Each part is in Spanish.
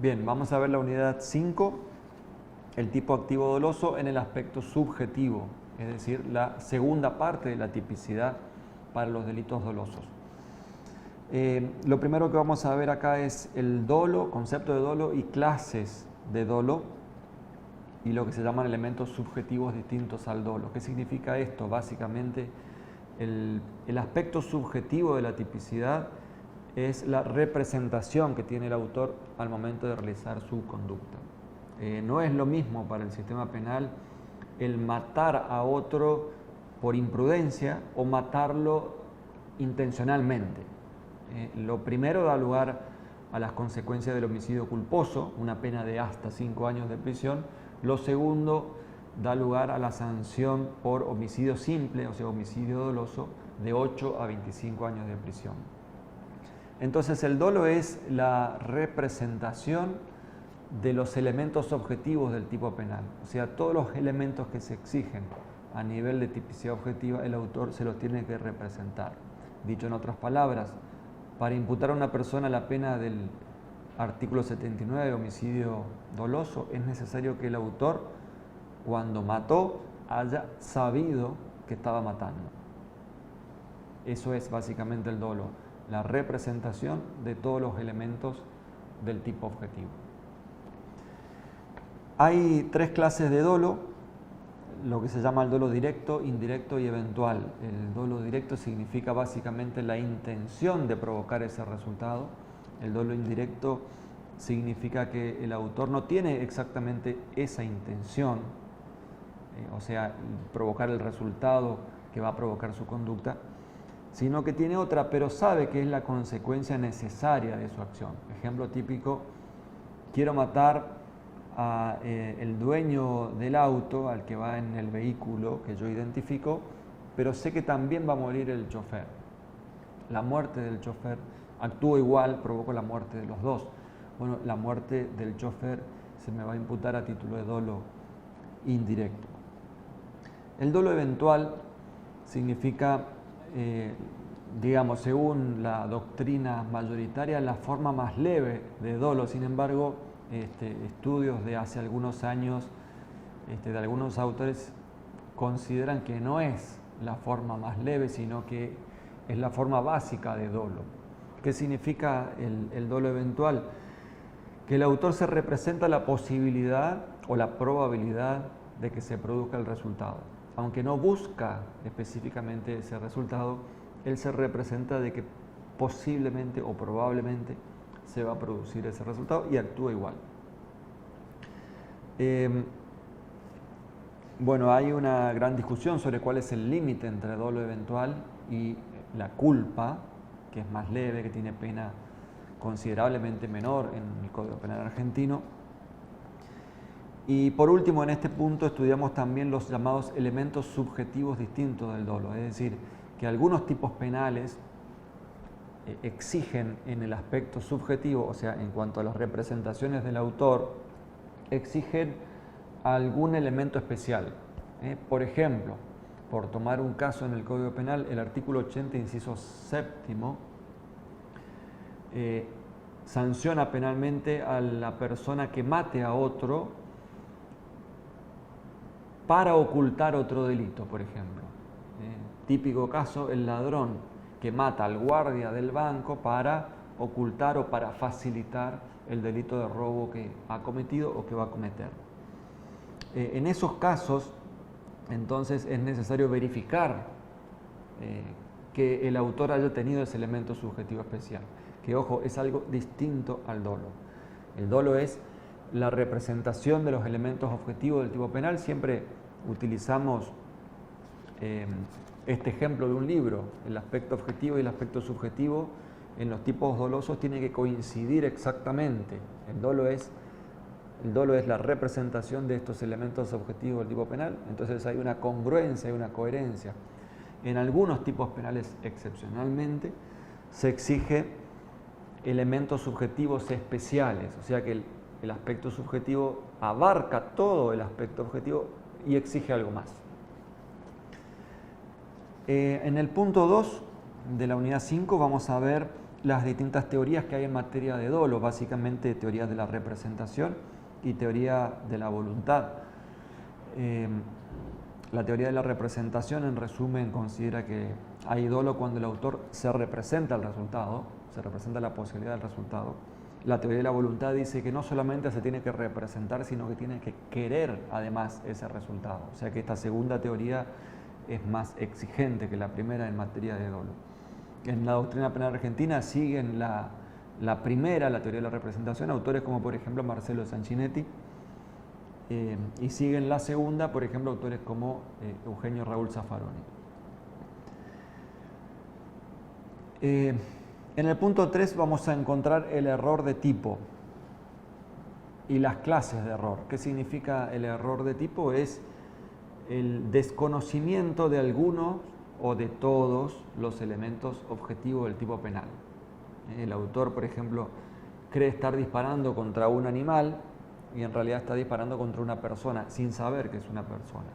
Bien, vamos a ver la unidad 5, el tipo activo doloso en el aspecto subjetivo, es decir, la segunda parte de la tipicidad para los delitos dolosos. Lo primero que vamos a ver acá es el dolo, concepto de dolo y clases de dolo y lo que se llaman elementos subjetivos distintos al dolo. ¿Qué significa esto? Básicamente, el aspecto subjetivo de la tipicidad es la representación que tiene el autor al momento de realizar su conducta. No es lo mismo para el sistema penal el matar a otro por imprudencia o matarlo intencionalmente. Lo primero da lugar a las consecuencias del homicidio culposo, una pena de hasta 5 años de prisión. Lo segundo da lugar a la sanción por homicidio simple, o sea, homicidio doloso, de 8 a 25 años de prisión. Entonces, el dolo es la representación de los elementos objetivos del tipo penal. O sea, todos los elementos que se exigen a nivel de tipicidad objetiva, el autor se los tiene que representar. Dicho en otras palabras, para imputar a una persona la pena del artículo 79 de homicidio doloso, es necesario que el autor, cuando mató, haya sabido que estaba matando. Eso es básicamente el dolo, la representación de todos los elementos del tipo objetivo. Hay 3 clases de dolo, lo que se llama el dolo directo, indirecto y eventual. El dolo directo significa básicamente la intención de provocar ese resultado. El dolo indirecto significa que el autor no tiene exactamente esa intención, o sea, provocar el resultado que va a provocar su conducta, sino que tiene otra, pero sabe que es la consecuencia necesaria de su acción. Ejemplo típico: quiero matar al dueño del auto, al que va en el vehículo que yo identifico, pero sé que también va a morir el chofer. La muerte del chofer, actúo igual, provoco la muerte de los dos. Bueno, la muerte del chofer se me va a imputar a título de dolo indirecto. El dolo eventual significa, digamos, según la doctrina mayoritaria, la forma más leve de dolo. Sin embargo, estudios de hace algunos años de algunos autores consideran que no es la forma más leve, sino que es la forma básica de dolo. ¿Qué significa el dolo eventual? Que el autor se representa la posibilidad o la probabilidad de que se produzca el resultado. Aunque no busca específicamente ese resultado, él se representa de que posiblemente o probablemente se va a producir ese resultado y actúa igual. Bueno, hay una gran discusión sobre cuál es el límite entre dolo eventual y la culpa, que es más leve, que tiene pena considerablemente menor en el Código Penal argentino. Y por último, en este punto estudiamos también los llamados elementos subjetivos distintos del dolo, es decir, que algunos tipos penales exigen en el aspecto subjetivo, o sea, en cuanto a las representaciones del autor, exigen algún elemento especial. Por ejemplo, por tomar un caso en el Código Penal, el artículo 80, inciso séptimo, sanciona penalmente a la persona que mate a otro para ocultar otro delito, por ejemplo. Típico caso, el ladrón que mata al guardia del banco para ocultar o para facilitar el delito de robo que ha cometido o que va a cometer. En esos casos, entonces, es necesario verificar que el autor haya tenido ese elemento subjetivo especial, que, ojo, es algo distinto al dolo. El dolo es la representación de los elementos objetivos del tipo penal. Siempre utilizamos este ejemplo de un libro. El aspecto objetivo y el aspecto subjetivo en los tipos dolosos tienen que coincidir exactamente. El dolo es la representación de estos elementos objetivos del tipo penal, entonces hay una congruencia, hay una coherencia. En algunos tipos penales, excepcionalmente, se exige elementos subjetivos especiales, o sea que el aspecto subjetivo abarca todo el aspecto objetivo y exige algo más. En el punto 2 de la unidad 5 vamos a ver las distintas teorías que hay en materia de dolo, básicamente teorías de la representación y teoría de la voluntad. La teoría de la representación, en resumen, considera que hay dolo cuando el autor se representa el resultado, se representa la posibilidad del resultado. La teoría de la voluntad dice que no solamente se tiene que representar, sino que tiene que querer además ese resultado. O sea que esta segunda teoría es más exigente que la primera en materia de dolo. En la doctrina penal argentina siguen la primera, la teoría de la representación, autores como por ejemplo Marcelo Sanchinetti, y siguen la segunda, por ejemplo, autores como Eugenio Raúl Zaffaroni. En el punto 3 vamos a encontrar el error de tipo y las clases de error. ¿Qué significa el error de tipo? Es el desconocimiento de algunos o de todos los elementos objetivos del tipo penal. El autor, por ejemplo, cree estar disparando contra un animal y en realidad está disparando contra una persona sin saber que es una persona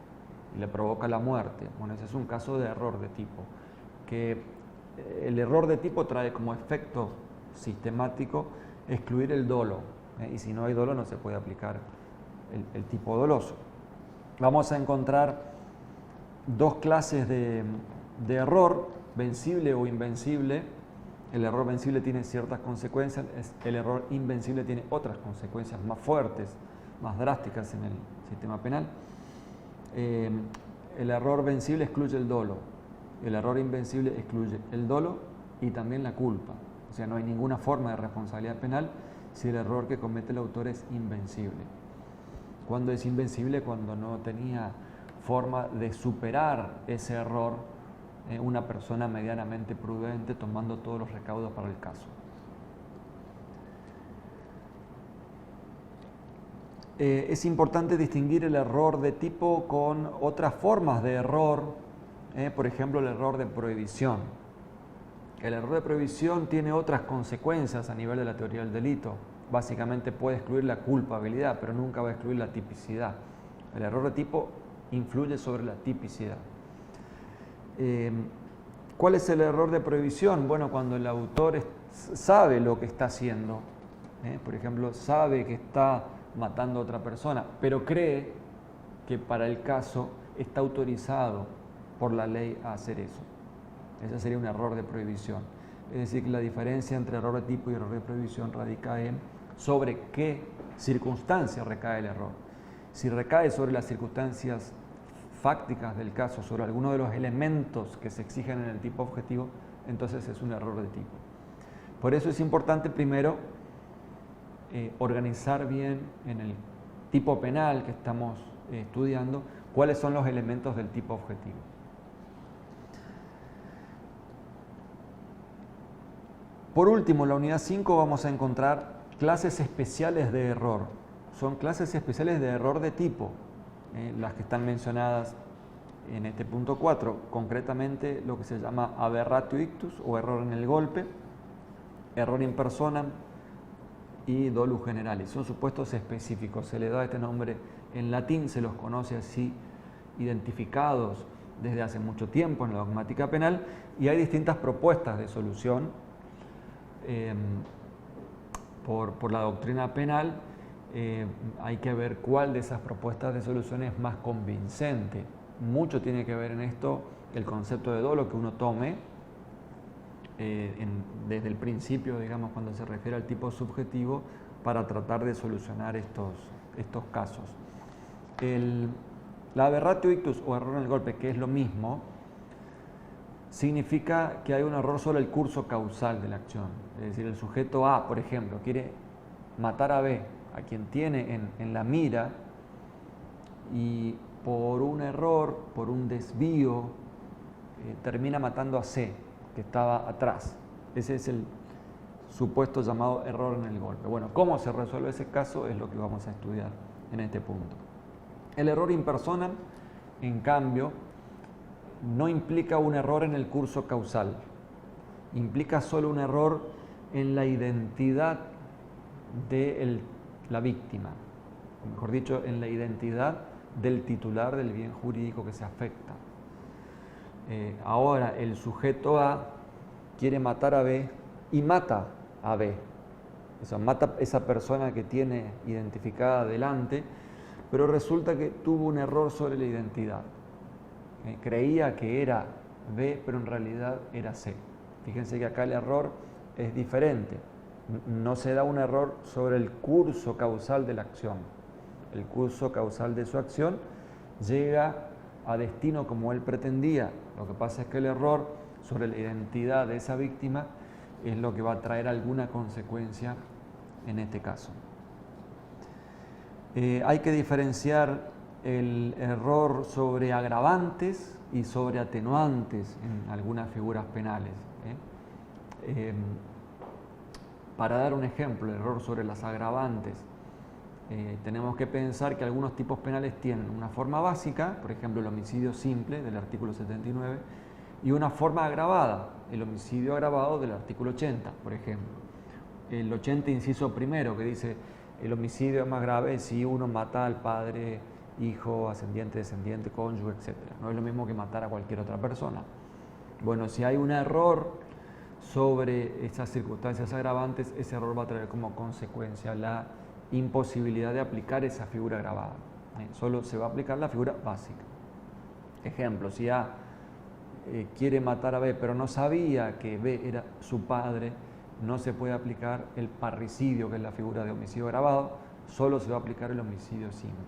y le provoca la muerte. Bueno, ese es un caso de error de tipo, que el error de tipo trae como efecto sistemático excluir el dolo, y si no hay dolo no se puede aplicar el tipo doloso. Vamos a encontrar dos clases de error, vencible o invencible. El error vencible tiene ciertas consecuencias, el error invencible tiene otras consecuencias más fuertes, más drásticas en el sistema penal. El error vencible excluye el dolo, el error invencible excluye el dolo y también la culpa. O sea, no hay ninguna forma de responsabilidad penal si el error que comete el autor es invencible. ¿Cuándo es invencible? Cuando no tenía forma de superar ese error una persona medianamente prudente tomando todos los recaudos para el caso. Es importante distinguir el error de tipo con otras formas de error, por ejemplo el error de prohibición. El error de prohibición tiene otras consecuencias a nivel de la teoría del delito. Básicamente puede excluir la culpabilidad, pero nunca va a excluir la tipicidad. El error de tipo influye sobre la tipicidad. ¿Cuál es el error de prohibición? Bueno, cuando el autor sabe lo que está haciendo, por ejemplo, sabe que está matando a otra persona, pero cree que para el caso está autorizado por la ley a hacer eso. Ese sería un error de prohibición. Es decir, que la diferencia entre error de tipo y error de prohibición radica en sobre qué circunstancia recae el error. Si recae sobre las circunstancias fácticas del caso, sobre alguno de los elementos que se exigen en el tipo objetivo, entonces es un error de tipo. Por eso es importante primero organizar bien en el tipo penal que estamos estudiando cuáles son los elementos del tipo objetivo. Por último, en la unidad 5 vamos a encontrar clases especiales de error. Son clases especiales de error de tipo, las que están mencionadas en este punto 4, concretamente lo que se llama aberratio ictus o error en el golpe, error in personam y dolus generalis. Son supuestos específicos, se le da este nombre en latín, se los conoce así, identificados desde hace mucho tiempo en la dogmática penal, y hay distintas propuestas de solución por la doctrina penal. Hay que ver cuál de esas propuestas de solución es más convincente. Mucho tiene que ver en esto el concepto de dolo que uno tome desde el principio, digamos, cuando se refiere al tipo subjetivo, para tratar de solucionar estos casos. La aberratio ictus o error en el golpe, que es lo mismo, significa que hay un error sobre el curso causal de la acción. Es decir, el sujeto A, por ejemplo, quiere matar a B, a quien tiene en la mira, y por un error, por un desvío, termina matando a C, que estaba atrás. Ese es el supuesto llamado error en el golpe. Bueno, ¿cómo se resuelve ese caso? Es lo que vamos a estudiar en este punto. El error in personam, en cambio, no implica un error en el curso causal, implica solo un error en la identidad de la víctima, o mejor dicho, en la identidad del titular del bien jurídico que se afecta. Ahora el sujeto A quiere matar a B y mata a B. Eso, mata a esa persona que tiene identificada delante, pero resulta que tuvo un error sobre la identidad. Creía que era B, pero en realidad era C. Fíjense que acá el error es diferente. No se da un error sobre el curso causal de la acción. El curso causal de su acción llega a destino como él pretendía. Lo que pasa es que el error sobre la identidad de esa víctima es lo que va a traer alguna consecuencia en este caso. Hay que diferenciar el error sobre agravantes y sobre atenuantes en algunas figuras penales. Para dar un ejemplo, el error sobre las agravantes, tenemos que pensar que algunos tipos penales tienen una forma básica, por ejemplo el homicidio simple del artículo 79, y una forma agravada, el homicidio agravado del artículo 80, por ejemplo. El 80, inciso primero, que dice el homicidio es más grave si uno mata al padre, hijo, ascendiente, descendiente, cónyuge, etc. No es lo mismo que matar a cualquier otra persona. Bueno, si hay un error sobre esas circunstancias agravantes, ese error va a traer como consecuencia la imposibilidad de aplicar esa figura agravada. Solo se va a aplicar la figura básica. Ejemplo, si A quiere matar a B, pero no sabía que B era su padre, no se puede aplicar el parricidio, que es la figura de homicidio agravado, solo se va a aplicar el homicidio simple.